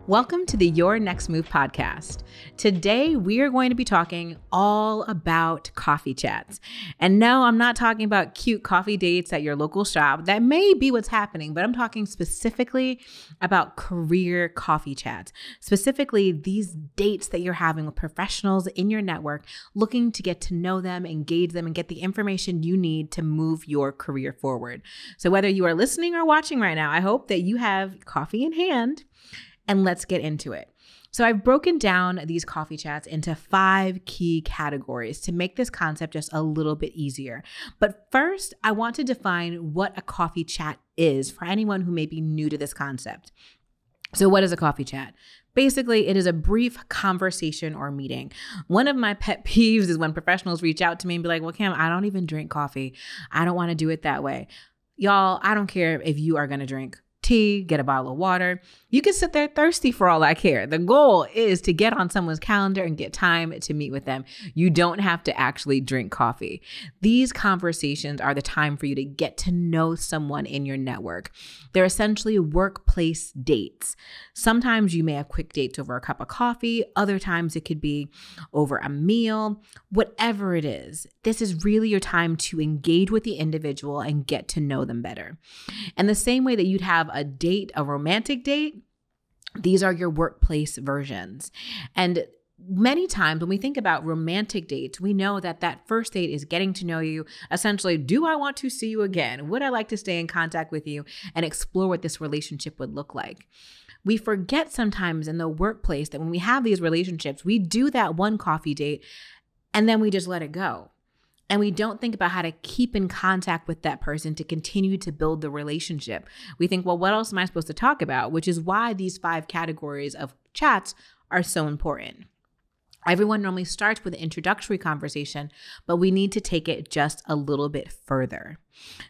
Welcome to the Your Next Move podcast. Today, we are going to be talking all about coffee chats. And no, I'm not talking about cute coffee dates at your local shop. That may be what's happening, but I'm talking specifically about career coffee chats. Specifically, these dates that you're having with professionals in your network, looking to get to know them, engage them, and get the information you need to move your career forward. So whether you are listening or watching right now, I hope that you have coffee in hand. And let's get into it. So I've broken down these coffee chats into 5 key categories to make this concept just a little bit easier. But first, I want to define what a coffee chat is for anyone who may be new to this concept. So what is a coffee chat? Basically, it is a brief conversation or meeting. One of my pet peeves is when professionals reach out to me and be like, well, Kim, I don't even drink coffee. I don't want to do it that way. Y'all, I don't care if you are going to drink tea, get a bottle of water. You can sit there thirsty for all I care. The goal is to get on someone's calendar and get time to meet with them. You don't have to actually drink coffee. These conversations are the time for you to get to know someone in your network. They're essentially workplace dates. Sometimes you may have quick dates over a cup of coffee. Other times it could be over a meal. Whatever it is, this is really your time to engage with the individual and get to know them better. And the same way that you'd have a date, a romantic date, these are your workplace versions. And many times when we think about romantic dates, we know that that first date is getting to know you. Essentially, do I want to see you again? Would I like to stay in contact with you and explore what this relationship would look like? We forget sometimes in the workplace that when we have these relationships, we do that one coffee date and then we just let it go. And we don't think about how to keep in contact with that person to continue to build the relationship. We think, well, what else am I supposed to talk about? Which is why these 5 categories of chats are so important. Everyone normally starts with an introductory conversation, but we need to take it just a little bit further.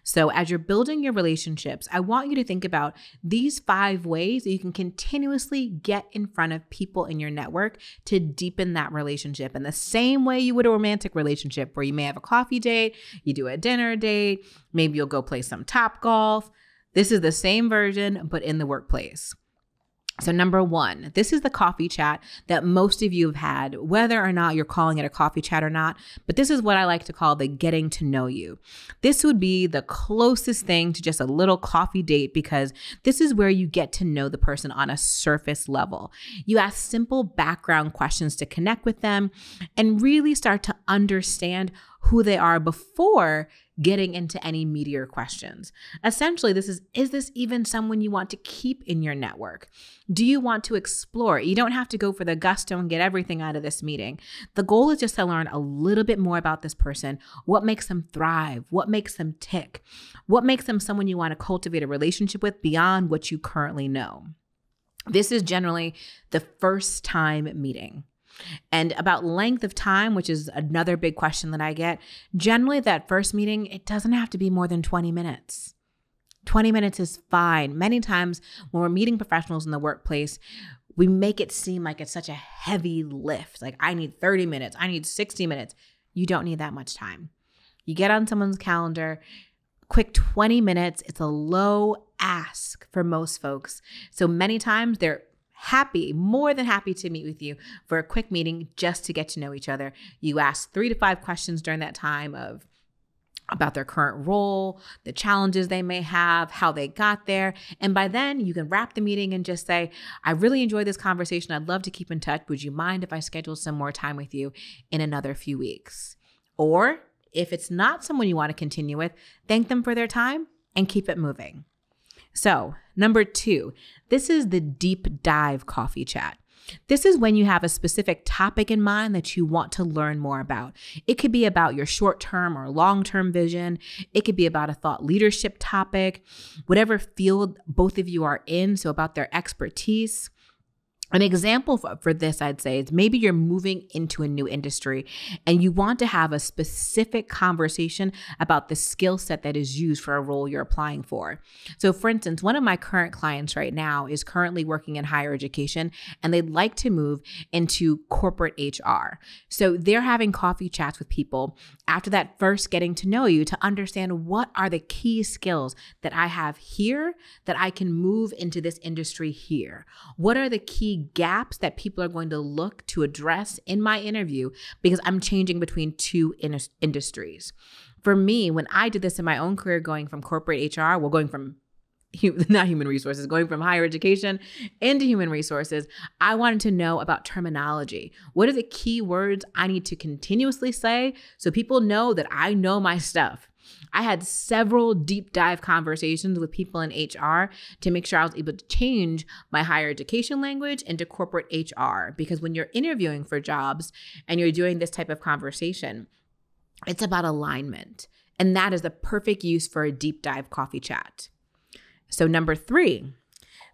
So as you're building your relationships, I want you to think about these 5 ways that you can continuously get in front of people in your network to deepen that relationship. In the same way you would a romantic relationship where you may have a coffee date, you do a dinner date, maybe you'll go play some Top Golf. This is the same version, but in the workplace. So number 1, this is the coffee chat that most of you have had, whether or not you're calling it a coffee chat or not, but this is what I like to call the getting to know you. This would be the closest thing to just a little coffee date because this is where you get to know the person on a surface level. You ask simple background questions to connect with them and really start to understand who they are before getting into any meatier questions. Essentially, this is this even someone you want to keep in your network? Do you want to explore? You don't have to go for the gusto and get everything out of this meeting. The goal is just to learn a little bit more about this person. What makes them thrive? What makes them tick? What makes them someone you want to cultivate a relationship with beyond what you currently know? This is generally the first time meeting. And about length of time, which is another big question that I get, generally that first meeting, it doesn't have to be more than 20 minutes. 20 minutes is fine. Many times when we're meeting professionals in the workplace, we make it seem like it's such a heavy lift. Like I need 30 minutes, I need 60 minutes. You don't need that much time. You get on someone's calendar, quick 20 minutes. It's a low ask for most folks. So many times they're more than happy to meet with you for a quick meeting just to get to know each other. You ask 3 to 5 questions during that time about their current role, the challenges they may have, how they got there. And by then you can wrap the meeting and just say, I really enjoyed this conversation. I'd love to keep in touch. Would you mind if I schedule some more time with you in another few weeks? Or if it's not someone you want to continue with, thank them for their time and keep it moving. So number 2, this is the deep dive coffee chat. This is when you have a specific topic in mind that you want to learn more about. It could be about your short-term or long-term vision. It could be about a thought leadership topic, whatever field both of you are in, so about their expertise. An example for this, I'd say, is maybe you're moving into a new industry and you want to have a specific conversation about the skill set that is used for a role you're applying for. So for instance, one of my current clients right now is currently working in higher education and they'd like to move into corporate HR. So they're having coffee chats with people after that, first getting to know you to understand what are the key skills that I have here that I can move into this industry here. What are the key gaps that people are going to look to address in my interview because I'm changing between two industries. For me, when I did this in my own career, going from corporate HR, going from not human resources, going from higher education into human resources, I wanted to know about terminology. What are the key words I need to continuously say so people know that I know my stuff? I had several deep dive conversations with people in HR to make sure I was able to change my higher education language into corporate HR. Because when you're interviewing for jobs and you're doing this type of conversation, it's about alignment. And that is the perfect use for a deep dive coffee chat. So number 3,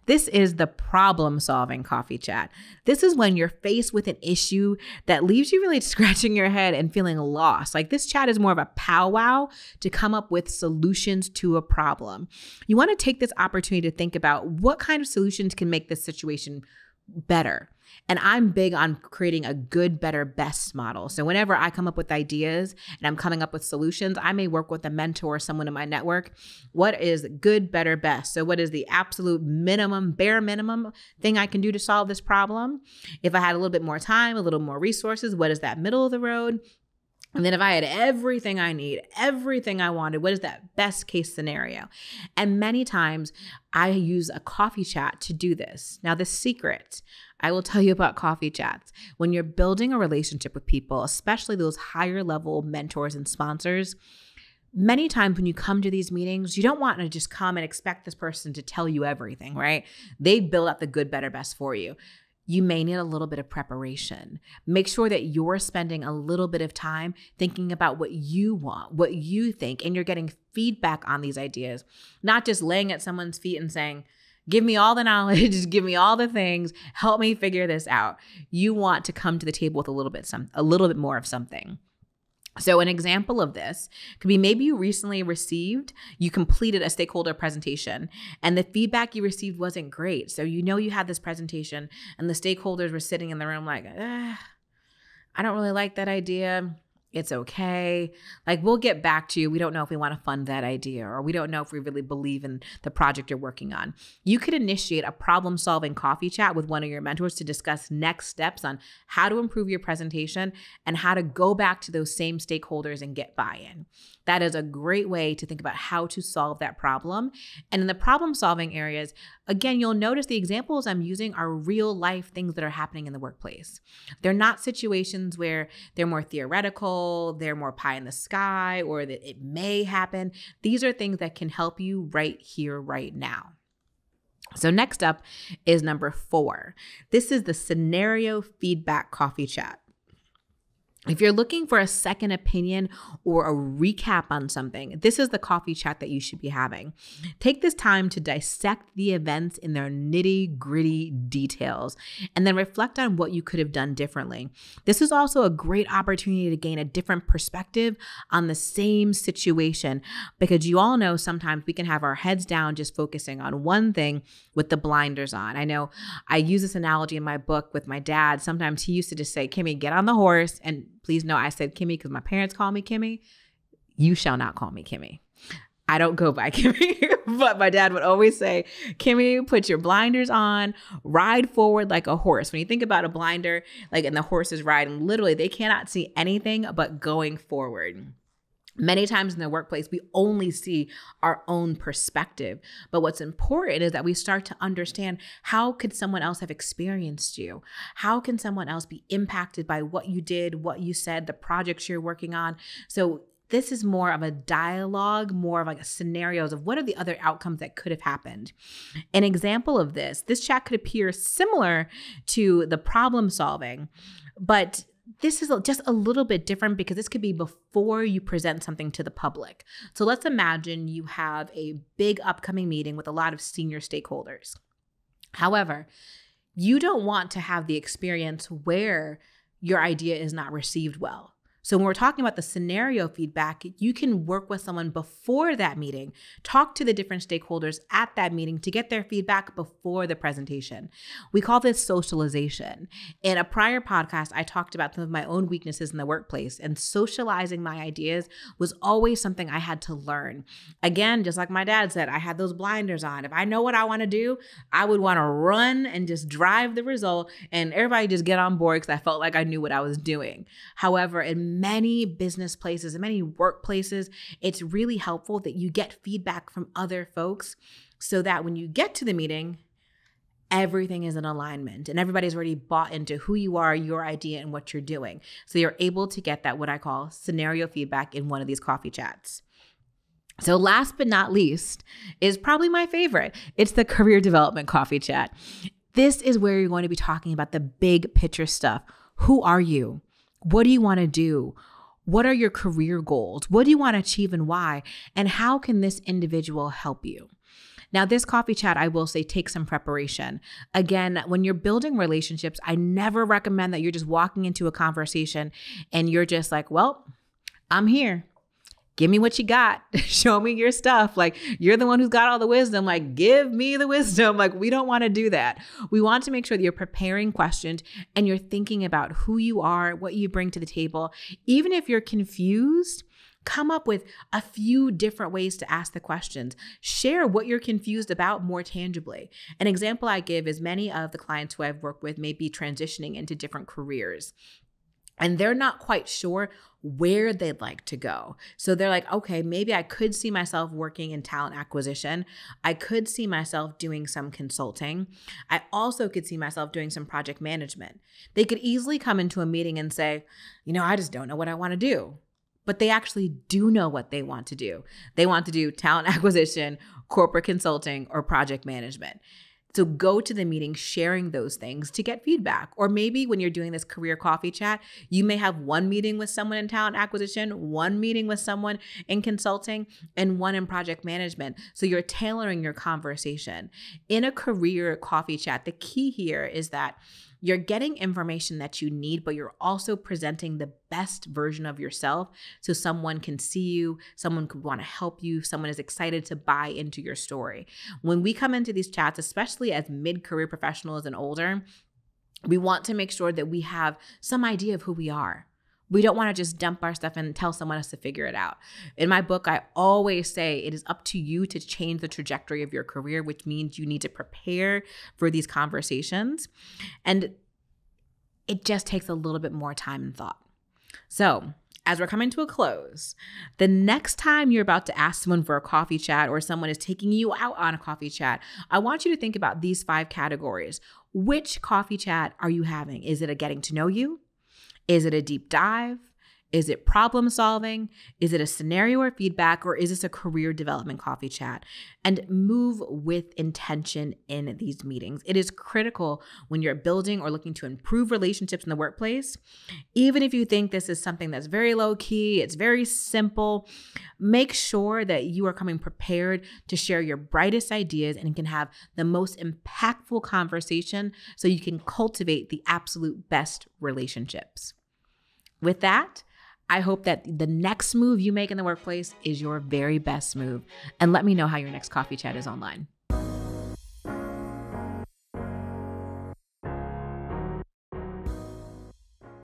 this is the problem-solving coffee chat. This is when you're faced with an issue that leaves you really scratching your head and feeling lost. Like this chat is more of a powwow to come up with solutions to a problem. You want to take this opportunity to think about what kind of solutions can make this situation better. And I'm big on creating a good, better, best model. So whenever I come up with ideas and I'm coming up with solutions, I may work with a mentor or someone in my network. What is good, better, best? So what is the absolute minimum, bare minimum thing I can do to solve this problem? If I had a little bit more time, a little more resources, what is that middle of the road? And then if I had everything I need, everything I wanted, what is that best case scenario? And many times I use a coffee chat to do this. Now, the secret I will tell you about coffee chats. When you're building a relationship with people, especially those higher level mentors and sponsors, many times when you come to these meetings, you don't want to just come and expect this person to tell you everything, right? They build up the good, better, best for you. You may need a little bit of preparation. Make sure that you're spending a little bit of time thinking about what you want, what you think, and you're getting feedback on these ideas, not just laying at someone's feet and saying, give me all the knowledge, give me all the things, help me figure this out. You want to come to the table with a little bit more of something. So an example of this could be maybe you completed a stakeholder presentation and the feedback you received wasn't great. So you had this presentation and the stakeholders were sitting in the room like, I don't really like that idea. It's okay. Like, we'll get back to you. We don't know if we want to fund that idea, or we don't know if we really believe in the project you're working on. You could initiate a problem-solving coffee chat with one of your mentors to discuss next steps on how to improve your presentation and how to go back to those same stakeholders and get buy-in. That is a great way to think about how to solve that problem. And in the problem-solving areas, again, you'll notice the examples I'm using are real-life things that are happening in the workplace. They're not situations where they're more theoretical, they're more pie in the sky, or that it may happen. These are things that can help you right here, right now. So next up is number 4. This is the scenario feedback coffee chat. If you're looking for a second opinion or a recap on something, this is the coffee chat that you should be having. Take this time to dissect the events in their nitty-gritty details and then reflect on what you could have done differently. This is also a great opportunity to gain a different perspective on the same situation, because you all know sometimes we can have our heads down just focusing on one thing with the blinders on. I know I use this analogy in my book with my dad. Sometimes he used to just say, Kimmy, get on the horse. And please know I said Kimmy because my parents call me Kimmy. You shall not call me Kimmy. I don't go by Kimmy, but my dad would always say, Kimmy, put your blinders on, ride forward like a horse. When you think about a blinder, like, and the horse is riding, literally they cannot see anything but going forward. Many times in the workplace, we only see our own perspective. But what's important is that we start to understand, how could someone else have experienced you? How can someone else be impacted by what you did, what you said, the projects you're working on? So this is more of a dialogue, more of like a scenarios of what are the other outcomes that could have happened. An example of this chat could appear similar to the problem solving, but this is just a little bit different because this could be before you present something to the public. So let's imagine you have a big upcoming meeting with a lot of senior stakeholders. However, You don't want to have the experience where your idea is not received well. So when we're talking about the scenario feedback, you can work with someone before that meeting, talk to the different stakeholders at that meeting to get their feedback before the presentation. We call this socialization. In a prior podcast, I talked about some of my own weaknesses in the workplace, and socializing my ideas was always something I had to learn. Again, just like my dad said, I had those blinders on. If I know what I want to do, I would want to run and just drive the result and everybody just get on board because I felt like I knew what I was doing. However, in many business places and many workplaces, it's really helpful that you get feedback from other folks so that when you get to the meeting, everything is in alignment and everybody's already bought into who you are, your idea, and what you're doing. So you're able to get that, what I call scenario feedback, in one of these coffee chats. So last but not least is probably my favorite. It's the career development coffee chat. This is where you're going to be talking about the big picture stuff. Who are you? What do you want to do? What are your career goals? What do you want to achieve and why? And how can this individual help you? Now, this coffee chat, I will say, takes some preparation. Again, when you're building relationships, I never recommend that you're just walking into a conversation and you're just like, well, I'm here. Give me what you got. Show me your stuff. Like, you're the one who's got all the wisdom. Like, give me the wisdom. Like, we don't want to do that. We want to make sure that you're preparing questions and you're thinking about who you are, what you bring to the table. Even if you're confused, come up with a few different ways to ask the questions. Share what you're confused about more tangibly. An example I give is many of the clients who I've worked with may be transitioning into different careers, and they're not quite sure where they'd like to go. So they're like, okay, maybe I could see myself working in talent acquisition. I could see myself doing some consulting. I also could see myself doing some project management. They could easily come into a meeting and say, I just don't know what I want to do. But they actually do know what they want to do. They want to do talent acquisition, corporate consulting, or project management. So go to the meeting sharing those things to get feedback. Or maybe when you're doing this career coffee chat, you may have one meeting with someone in talent acquisition, one meeting with someone in consulting, and one in project management. So you're tailoring your conversation. In a career coffee chat, the key here is that you're getting information that you need, but you're also presenting the best version of yourself so someone can see you, someone could want to help you, someone is excited to buy into your story. When we come into these chats, especially as mid-career professionals and older, we want to make sure that we have some idea of who we are. We don't want to just dump our stuff and tell someone else to figure it out. In my book, I always say it is up to you to change the trajectory of your career, which means you need to prepare for these conversations. And it just takes a little bit more time and thought. So as we're coming to a close, the next time you're about to ask someone for a coffee chat or someone is taking you out on a coffee chat, I want you to think about these 5 categories. Which coffee chat are you having? Is it a getting to know you? Is it a deep dive? Is it problem solving? Is it a scenario or feedback? Or is this a career development coffee chat? And move with intention in these meetings. It is critical when you're building or looking to improve relationships in the workplace. Even if you think this is something that's very low key, it's very simple, make sure that you are coming prepared to share your brightest ideas and can have the most impactful conversation so you can cultivate the absolute best relationships. With that, I hope that the next move you make in the workplace is your very best move. And let me know how your next coffee chat is online.